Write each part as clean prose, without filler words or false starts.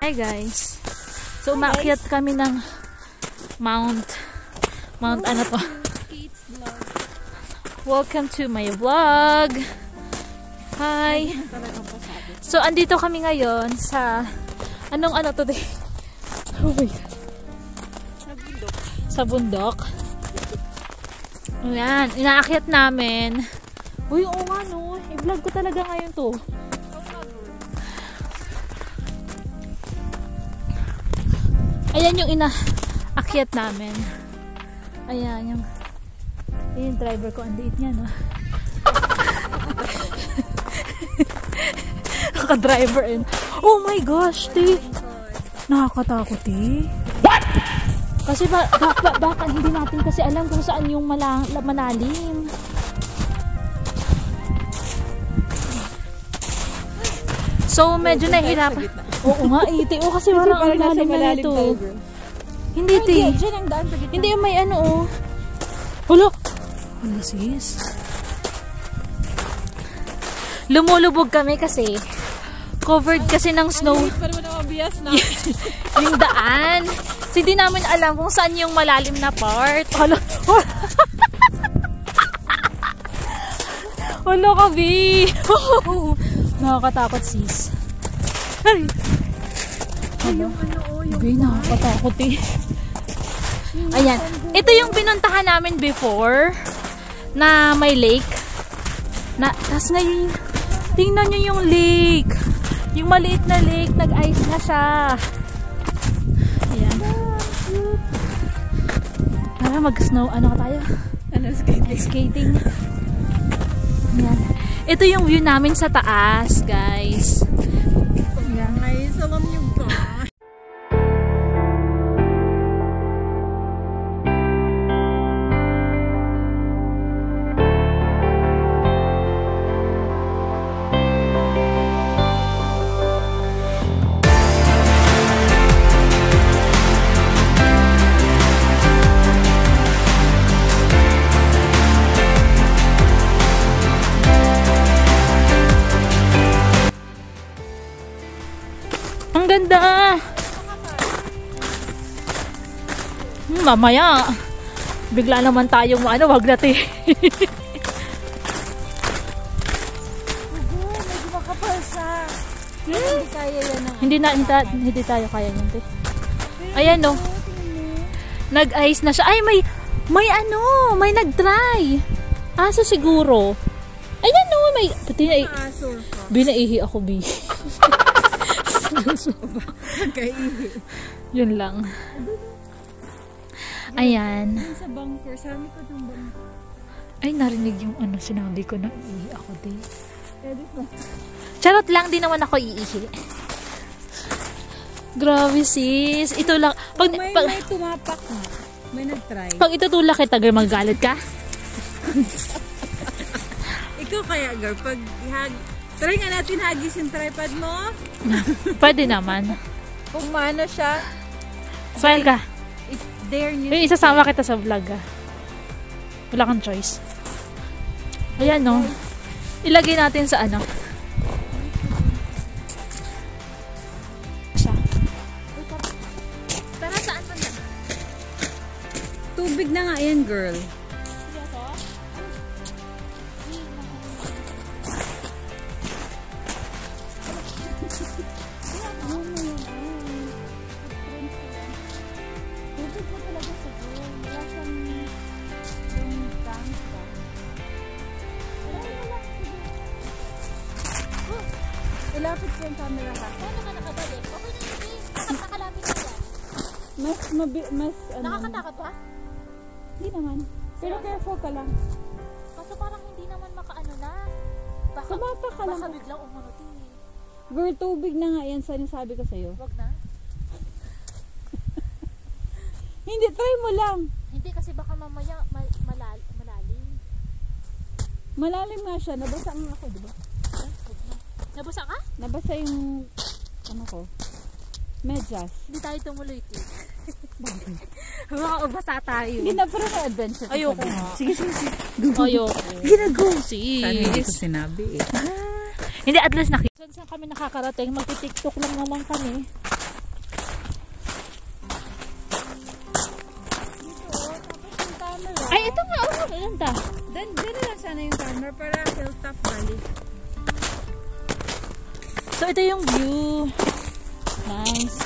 Hi guys. So umakyat kami ng Mount ano to? Welcome to my vlog. Hi. So andito kami ngayon sa anong ano to day? Oh my God. Sa bundok. Ayan, inaakyat namin. Uy, oo nga no. I-vlog ko talaga ngayon to. Ayan yung inaakyat namin. Ayan yung driver ko. Ang liit niya, no? Naka-driver in. Oh my gosh, te. Nakakatakot, eh. What? Kasi baka hindi natin kasi alam kung saan yung malalim. So, medyo nahihirapan. Oo nga, iti. O, kasi parang malalim na ito. Hindi, ti. Hindi yung may ano, oh. Wala. Wala, sis. Lumulubog kami kasi covered kasi ng snow. Yung daan. So, hindi namin alam kung saan yung malalim na part. Wala. Wala ka, B. Nakakatakot, sis. Ay! Yung ano, yung nakakatakot, eh. Ayan. Ito yung pinuntahan namin before na may lake. Tapos ngayon, tingnan nyo yung lake. Yung maliit na lake, nag-ice na siya. Ayan. Para mag-snow, ano tayo? Skating. Ayan. Ito yung view namin sa taas, guys. Ayan. Guys, alam nyo ba? Ang ganda! Mamaya, bigla naman tayong wag natin. Medyo makapal siya. Hindi kaya yan. Hindi tayo kaya yun. Ayan, no. Nag-ice na siya. Ay, may nag-try. Aso siguro. Ayan, no. Binaihi ako, B. Yun lang. Ayan. Sa bunker, sabi ko ng bunker. Ay, narinig yung sinabi ko na iihi ako din. Charot lang, di naman ako iihi. Grabe, sis. Ito lang. May tumapak na. May nag-try. Pag itutulak kita, girl, magalit ka? Ikaw kaya, girl, pag try nga natin hagis yung tripod mo. Pwede naman. Kung maano siya. Smile ka. Dare nyo. Isasama kita sa vlog, ah. Wala kang choice. Ayan, no. Ilagay natin sa Tara, saan pa na? Tubig na nga yan, girl. Ilapit ko yung camera ha. Paano ka nakabalik? Okay na yun, eh. Nakalapit ka yan. Mas Nakakatakot ba? Hindi naman. Pero careful ka lang. Kaso parang hindi naman makaano na. Sumapa ka lang. Baka biglang umunuti. Girl, tubig na nga yan. Sinasabi ko sa'yo. Wag na. Hindi, try mo lang. Hindi kasi baka mamaya malalim. Malalim nga siya. Nabasa nga ako, diba? Nabasa ka? Nabasa yung ko. Medyas. Hindi tayo tumuloy, eh. Baka tayo. Hindi na, pero may adventure. Ayoko nga. Sige. Ayoko. Ginago. Sis. Sana hindi ko sinabi, eh. Hindi, at least nakita. saan kami nakakarating. Magti-tiktok lang naman kami. Ay, ito nga. Oh, ilan ta? Diyan na lang sana yung camera para Hilltop Valley. So, ito yung view. Nice.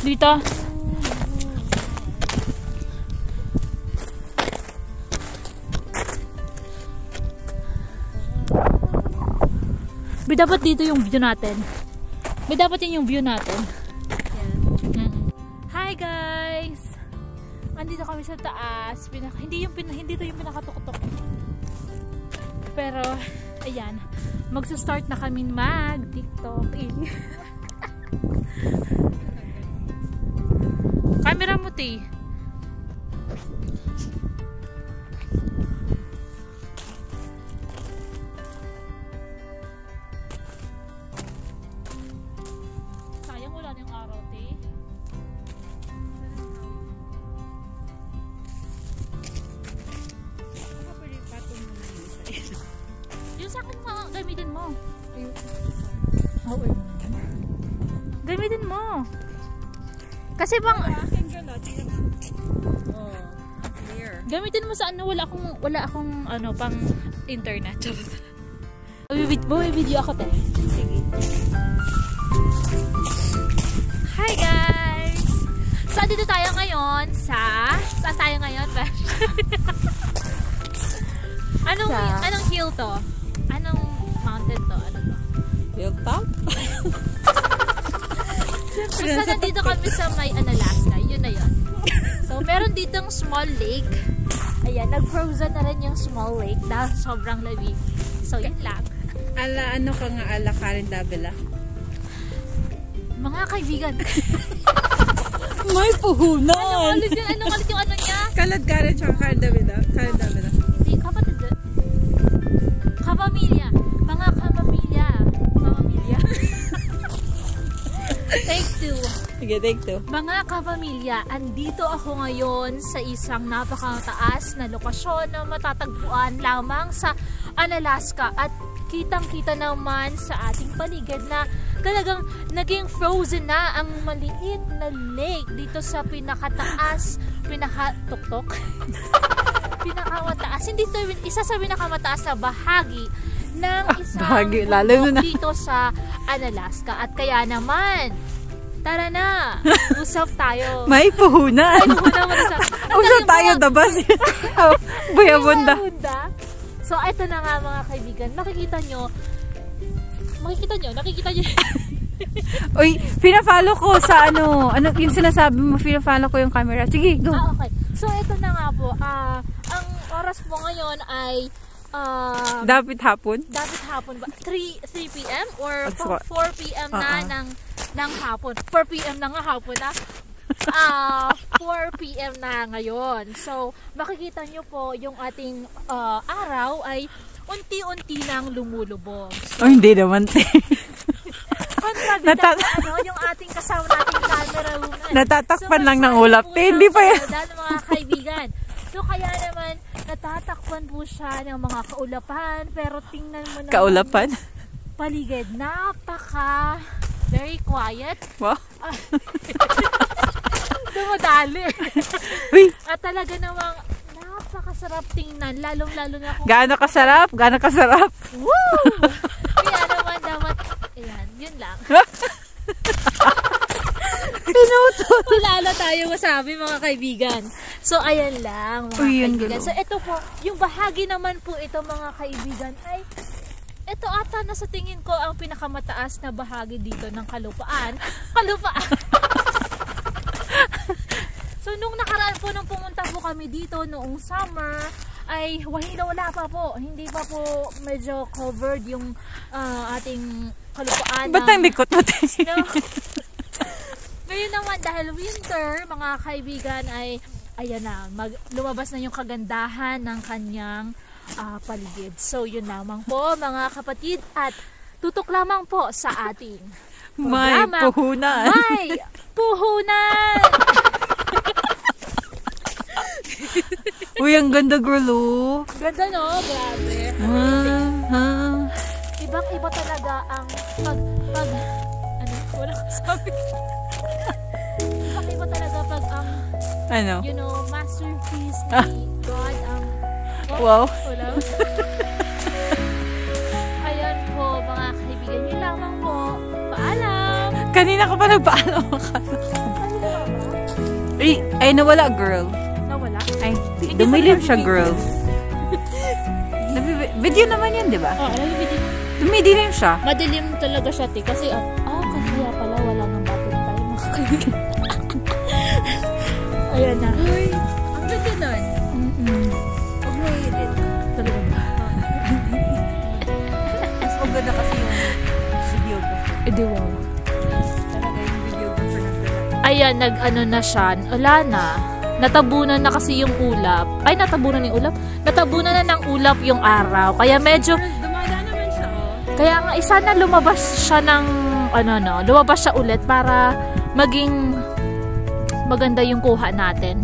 Dito. Dapat dito yung view natin. Dapat yun yung view natin. Yeah. Hi guys! Andito kami sa taas. Hindi to yung pinakatuktok. Pero, ayan. Magsa-start na kami mag-tiktok. Camera mo, T. Sayang wala na yung araw, T. Ako pwede patong mo na isa. Yung sa akin mo, gamitin mo. Okay. Gamitin mo. Kasi bang gamitin mo sa ano, wala akong ano pang internet. Video ako te. Sige. Hi guys. So dito tayo ngayon sa saan tayo ngayon, Besh? Anong hill to? Anong mountain to? Ano to? Hilltop? Basta nandito kami sa may Alaska. Yun na yun. So, meron ditong small lake. Ayan, nag-frozen na rin yung small lake dahil sobrang lamig. So, yun lang. Ano ka nga ala Karen Davila? Mga kaibigan. May puhunan! Ano ulit yung ano niya? Kalad Karen tsaka Karen Davila. Karen Davila. Hindi, kapatid. Kapamilya. Mga kapamilya. Kapamilya. Take two. Sige, take two. Mga kapamilya, andito ako ngayon sa isang napakataas na lokasyon na matatagpuan lamang sa Alaska at kitang-kita naman sa ating paligid na talagang naging frozen na ang maliit na lake dito sa pinakataas, pinakatuktok, pinakamataas, hindi to isa sa pinakamataas na bahagi ng isang bahagi, lalo na dito sa Alaska. At kaya naman, tara na, usap tayo. May puhunan! Usap tayo, dabas. Buyabunda. So, ito na nga mga kaibigan. Nakikita nyo. Uy, pina-follow ko sa ano yung sinasabi mo, pina-follow ko yung camera. Sige, go. Okay. So, ito na nga po. Ang oras po ngayon ay dapat hapon ba? 3 p.m. or 4 p.m. na ng hapon. 4 p.m. na nga hapon na. 4 p.m. na ngayon. So, makikita nyo po yung ating araw ay unti-unti nang lumulubog. So, hindi naman. yung ating kasama nating camera woman. Natatakpan lang ng ulap. Hindi pa yan. Mga kaibigan. So, kaya naman, natatakpan po siya ng mga kaulapan. Pero tingnan mo naman. Kaulapan? Paligid. Very quiet. Wow. Dumadali. Uy. At talaga namang napakasarap tingnan. Lalong-lalo na kung... Gaano kasarap? Woo! Kaya naman dapat... Ayan, yun lang. Wala na tayo masabi mga kaibigan. So, ayan lang mga kaibigan. So, ito po, yung bahagi naman po ito mga kaibigan ay ito ata na sa tingin ko ang pinakamataas na bahagi dito ng kalupaan. So, nung nakaraan po, nung pumunta po kami dito noong summer, ay wala pa po. Hindi pa po medyo covered yung ating kalupaan. Ba't ang likot mo tayo? No? Ngayon naman, dahil winter, mga kaibigan, ay ayan na, lumabas na yung kagandahan ng kanyang paligid. So, yun lamang po, mga kapatid, at tutok lamang po sa ating programa. May puhunan! Uy, ang ganda girl, oh. Ganda no? Grabe. Ibang-iba talaga ang ano? Wala ko sabi. Ibang-iba talaga pag ang Ano? you know, masterpiece ni God ang Wow. Wala. Ayan po, mga kaibigan. Yun lamang po. Paalam! Kanina ka pa nagpaalam ka. Ay, nawala, girl. Nawala? Ay, dumilim siya, girl. Video naman yan, di ba? Oo, nalibigin. Dumidilim siya. Madilim talaga siya, te. Kasi, kaya pala wala nang battery tayo, mga kaibigan. Ayan na. Uy, ang ganda nun. Huwag mo i-edit. Talaga ba? Mas maganda kasi yung videographer. Di wow. Talaga yung videographer nagdala. Ayan, nag-ano na siya. Wala na. Natabunan na kasi yung ulap. Ay, natabunan yung ulap? Natabunan na ng ulap yung araw. Kaya medyo... Dumada naman siya, oh. Kaya nga, isa na lumabas siya ng... lumabas siya ulit para maging maganda yung kuha natin.